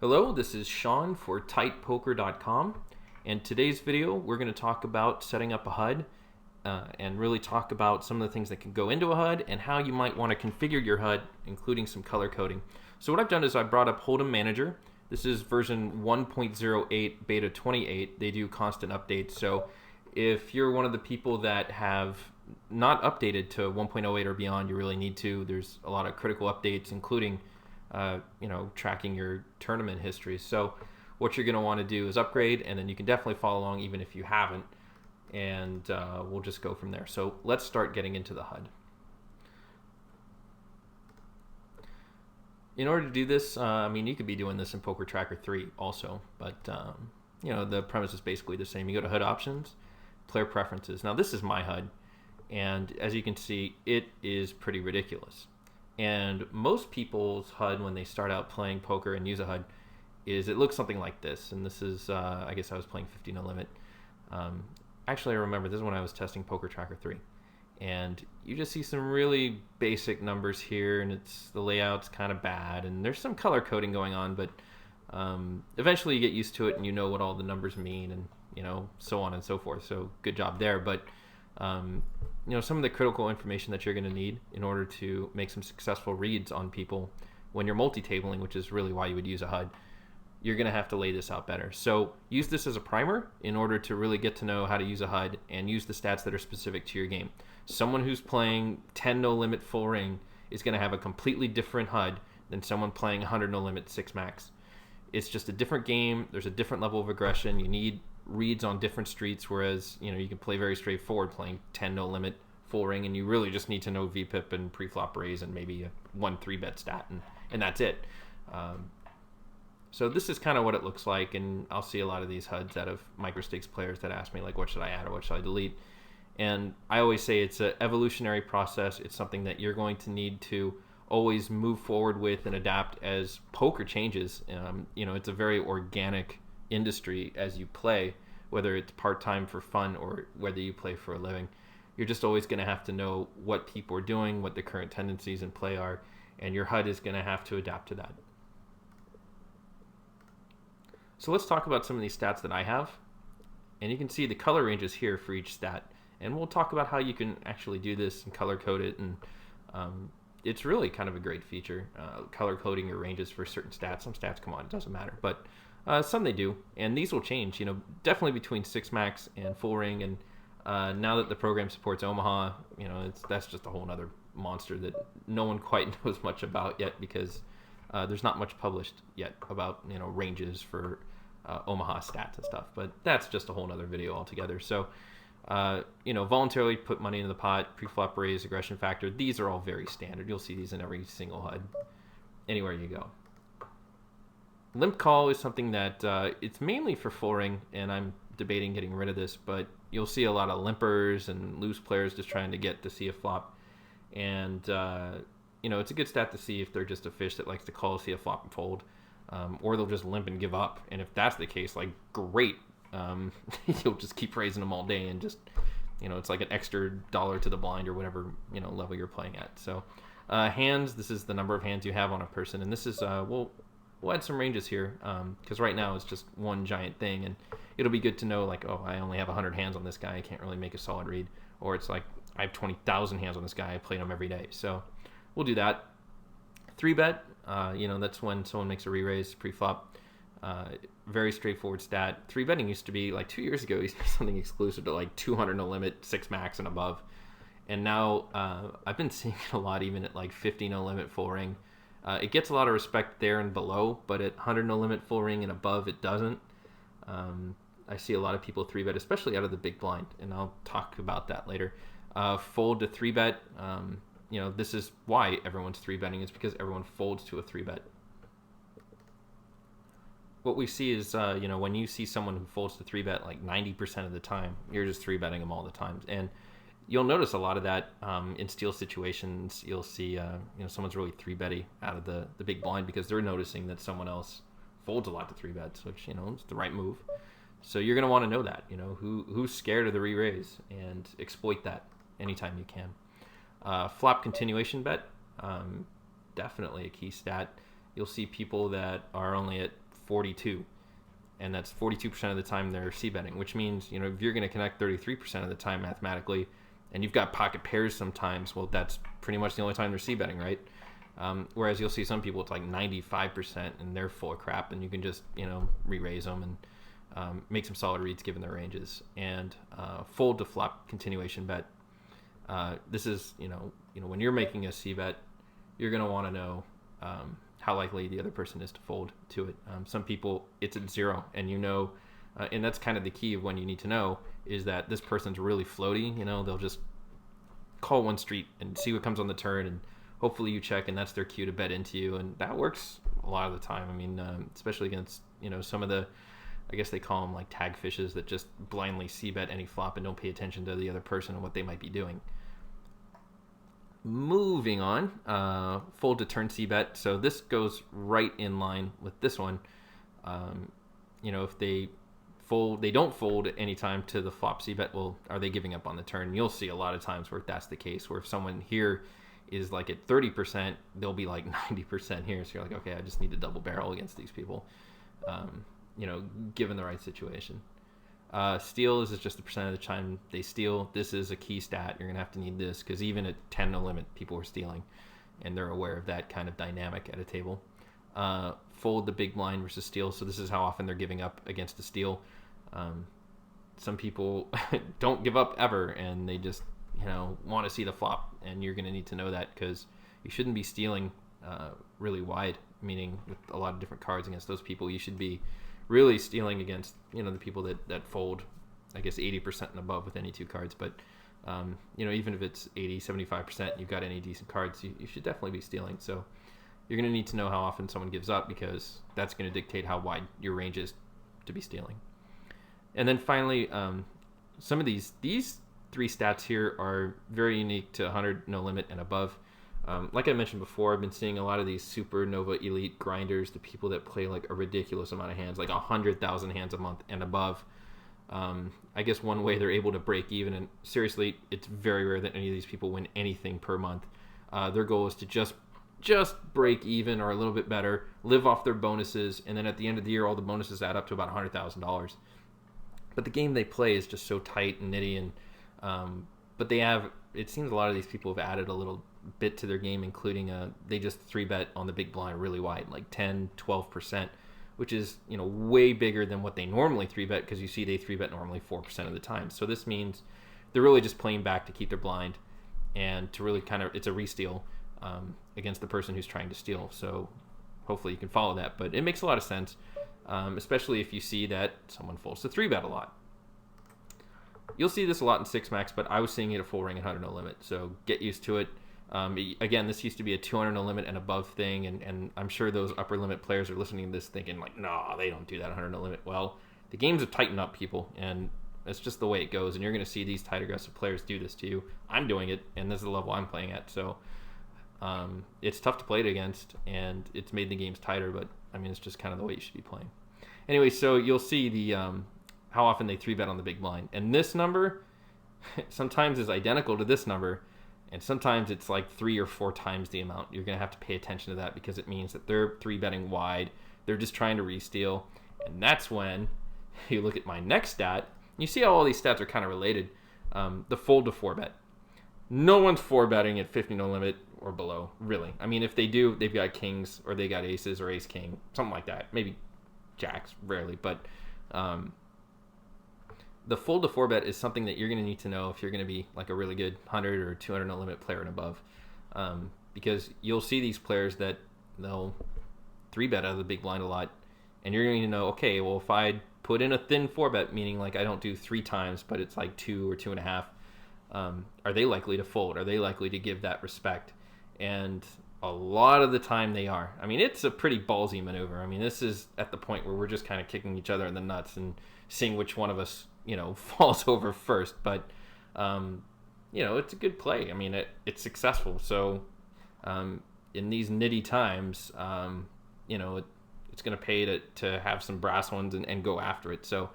Hello, this is Sean for tightpoker.com, and today's video we're going to talk about setting up a HUD and really talk about some of the things that can go into a HUD and how you might want to configure your HUD, including some color coding. So what I've done is I brought up Hold'em Manager. This is version 1.08 beta 28. They do constant updates, so if you're one of the people that have not updated to 1.08 or beyond, you really need to. There's a lot of critical updates, including tracking your tournament history. So what you're going to want to do is upgrade, and then you can definitely follow along even if you haven't, and we'll just go from there. So let's start getting into the HUD. In order to do this, you could be doing this in Poker Tracker 3 also, but the premise is basically the same. You go to HUD options, player preferences. Now this is my HUD, and as you can see, it is pretty ridiculous. And most people's HUD when they start out playing poker and use a HUD is it looks something like this. And this is, I guess I was playing 50 no limit. Actually, I remember this is when I was testing Poker Tracker 3. And you just see some really basic numbers here, and the layout's kind of bad. And there's some color coding going on, but eventually you get used to it and you know what all the numbers mean and, so on and so forth. So good job there. But some of the critical information that you're going to need in order to make some successful reads on people when you're multi-tabling, which is really why you would use a HUD, you're going to have to lay this out better. So use this as a primer in order to really get to know how to use a HUD and use the stats that are specific to your game. Someone who's playing 10 no limit full ring is going to have a completely different HUD than someone playing 100 no limit 6 max. It's just a different game. There's a different level of aggression. You need reads on different streets, whereas you can play very straightforward playing 10 no limit full ring, and you really just need to know VPIP and pre-flop raise and maybe a 1-3-bet stat, and that's it. So this is kind of what it looks like, and I'll see a lot of these HUDs out of microstakes players that ask me, like, what should I add or what should I delete? And I always say it's an evolutionary process. It's something that you're going to need to always move forward with and adapt as poker changes. It's a very organic industry as you play, whether it's part-time for fun or whether you play for a living. You're just always going to have to know what people are doing, what the current tendencies in play are, and your HUD is going to have to adapt to that. So let's talk about some of these stats that I have. And you can see the color ranges here for each stat. And we'll talk about how you can actually do this and color code it. And it's really kind of a great feature, color coding your ranges for certain stats. Some stats, come on, it doesn't matter. But some they do. And these will change, definitely between 6 max and full ring. And now that the program supports Omaha, that's just a whole other monster that no one quite knows much about yet, because there's not much published yet about ranges for Omaha stats and stuff. But that's just a whole other video altogether. So voluntarily put money into the pot, pre-flop raise, aggression factor. These are all very standard. You'll see these in every single HUD anywhere you go. Limp call is something that it's mainly for full ring, and I'm debating getting rid of this, but you'll see a lot of limpers and loose players just trying to get to see a flop. And it's a good stat to see if they're just a fish that likes to call, see a flop and fold, or they'll just limp and give up. And if that's the case, like, great. You'll just keep raising them all day, and just it's like an extra dollar to the blind or whatever level you're playing at. So hands, this is the number of hands you have on a person, and this is we'll add some ranges here, because right now it's just one giant thing, and it'll be good to know, like, oh, I only have 100 hands on this guy, I can't really make a solid read. Or it's like, I have 20,000 hands on this guy, I play him every day. So we'll do that. 3-bet, that's when someone makes a re-raise pre-flop. Very straightforward stat. 3-betting used to be, like 2 years ago, used to be something exclusive to like 200 no limit, 6 max and above. And now I've been seeing it a lot even at like 50 no limit full ring. It gets a lot of respect there and below, but at 100 no limit full ring and above, it doesn't. I see a lot of people 3-bet, especially out of the big blind, and I'll talk about that later. Fold to 3-bet. This is why everyone's 3-betting. It's because everyone folds to a 3-bet. What we see is, when you see someone who folds to 3-bet like 90% of the time, you're just 3-betting them all the time. And you'll notice a lot of that in steal situations. You'll see, someone's really 3-betting out of the big blind because they're noticing that someone else folds a lot to 3-bets, which, it's the right move. So you're going to want to know that, who's scared of the re-raise, and exploit that anytime you can. Flop continuation bet, definitely a key stat. You'll see people that are only at 42, and that's 42% of the time they're c-betting, which means, if you're going to connect 33% of the time mathematically, and you've got pocket pairs sometimes, well, that's pretty much the only time they're c-betting, right? Whereas you'll see some people, it's like 95% and they're full of crap, and you can just, re-raise them and make some solid reads given their ranges. And fold to flop continuation bet. This is, when you're making a c-bet, you're going to want to know how likely the other person is to fold to it. Some people, it's at 0, and and that's kind of the key of when you need to know is that this person's really floaty. They'll just call one street and see what comes on the turn, and hopefully you check, and that's their cue to bet into you, and that works a lot of the time. I mean, especially against some of the, I guess they call them like tag fishes that just blindly c-bet any flop and don't pay attention to the other person and what they might be doing. Moving on, fold to turn c-bet. So this goes right in line with this one. If they fold, they don't fold at any time to the flop c-bet. Well, are they giving up on the turn? You'll see a lot of times where that's the case, where if someone here is like at 30%, they'll be like 90% here. So you're like, okay, I just need to double barrel against these people, given the right situation. Steal is just the percent of the time they steal. This is a key stat. You're going to have to need this because even at 10 no limit, people are stealing, and they're aware of that kind of dynamic at a table. Fold the big blind versus steal. So this is how often they're giving up against a steal. Some people don't give up ever, and they just want to see the flop, and you're going to need to know that because you shouldn't be stealing really wide, meaning with a lot of different cards against those people. You should be really stealing against the people that fold, I guess 80% and above with any two cards. But even if it's 80-75%, you've got any decent cards, you should definitely be stealing. So you're going to need to know how often someone gives up, because that's going to dictate how wide your range is to be stealing. And then finally, some of these 3 stats here are very unique to 100 no limit and above. Like I mentioned before, I've been seeing a lot of these supernova elite grinders, the people that play like a ridiculous amount of hands, like 100,000 hands a month and above. I guess one way they're able to break even, and seriously, it's very rare that any of these people win anything per month. Their goal is to just break even or a little bit better, live off their bonuses, and then at the end of the year, all the bonuses add up to about $100,000. But the game they play is just so tight and nitty, and but it seems a lot of these people have added a little bit to their game, including they just 3-bet on the big blind really wide, like 10-12%, which is way bigger than what they normally 3-bet, because you see they 3-bet normally 4% of the time. So this means they're really just playing back to keep their blind and to really it's a re-steal against the person who's trying to steal. So hopefully you can follow that, but it makes a lot of sense, especially if you see that someone folds to 3-bet a lot. You'll see this a lot in 6-max, but I was seeing it at full ring at 100 no limit, so get used to it. Again, this used to be a 200 no limit and above thing, and I'm sure those upper limit players are listening to this thinking like, no, they don't do that 100 no limit. Well, the games have tightened up, people, and that's just the way it goes, and you're going to see these tight aggressive players do this to you. I'm doing it, and this is the level I'm playing at, so it's tough to play it against, and it's made the games tighter, but I mean, it's just kind of the way you should be playing. Anyway, so you'll see the how often they 3-bet on the big blind, and this number sometimes is identical to this number, and sometimes it's like 3 or 4 times the amount. You're going to have to pay attention to that, because it means that they're 3-betting wide. They're just trying to re-steal. And that's when you look at my next stat. You see how all these stats are kind of related. The fold to 4-bet. No one's 4-betting at 50 no limit or below, really. I mean, if they do, they've got kings, or they got aces or ace-king, something like that. Maybe jacks, rarely. But the fold to 4-bet is something that you're going to need to know if you're going to be like a really good 100 or 200 no limit player and above, because you'll see these players that they'll 3-bet out of the big blind a lot, and you're going to know, okay, well, if I put in a thin 4-bet, meaning like I don't do 3 times, but it's like 2 or 2.5, are they likely to fold? Are they likely to give that respect? And a lot of the time they are. I mean, it's a pretty ballsy maneuver. I mean, this is at the point where we're just kind of kicking each other in the nuts and seeing which one of us falls over first, but it's a good play. I mean, it's successful. So in these nitty times, it's going to pay to have some brass ones and go after it. So